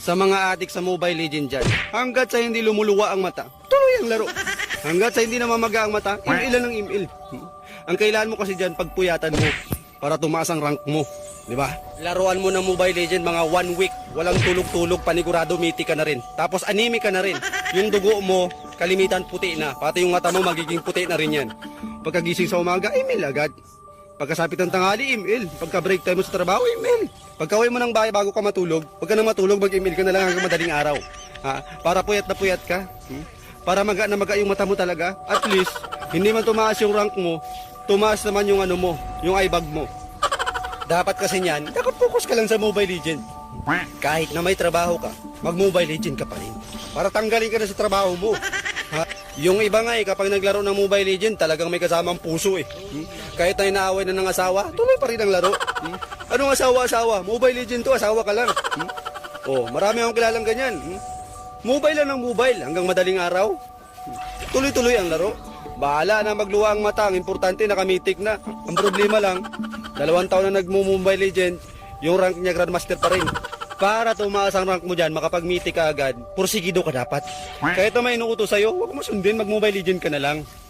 sa mga adik sa Mobile Legend dyan. Hanggat sa hindi lumuluwa ang mata, tuloy ang laro. Hanggat sa hindi namamaga ang mata, im-ilan ng im-il. Ang kailangan mo kasi dyan, pagpuyatan mo para tumaas ang rank mo. Di ba? Laruan mo ng Mobile Legend mga 1 week, walang tulog-tulog, panigurado mythic ka na rin. Tapos anemic ka na rin. Yung dugo mo, kalimitan puti na. Pati yung mata mo magiging puti na rin yan. Pagkagising sa umaga, email agad. Pagkasapit ng tanghali, email. Pagka break time mo sa trabaho, email. Pagka-uwi mo ng bahay bago ka matulog, pag ka na matulog, mag-email ka na lang hanggang madaling araw. Ha? Para puyat na puyat ka. Para maga na maga yung mata mo talaga. At least, hindi man tumaas yung rank mo, tumaas naman yung ano mo, yung eyebag mo. Dapat kasi niyan, dapat focus ka lang sa Mobile Legend. Kahit na may trabaho ka, mag-Mobile Legend ka pa rin. Para tanggalin ka na sa trabaho mo. Ha? Yung iba nga kapag naglaro ng Mobile Legend, talagang may kasamang puso eh. Kahit na inaaway na ng asawa, tuloy pa rin ang laro. Anong asawa-asawa? Mobile Legend to, asawa ka lang. Oh, marami akong kilalang ganyan. Mobile lang ng mobile hanggang madaling araw. Tuloy-tuloy ang laro. Bahala na magluwa ang mata, ang importante nakamitik na. Ang problema lang, 2 taon na nagmo-Mobile Legend, yung rank niya Grandmaster pa rin. Para tumaas ang rank mo dyan, makapag-mythic ka agad, porsigido ka dapat. Kahit na may inuutos sa'yo, huwag mo sundin, mag-Mobile Legend ka na lang.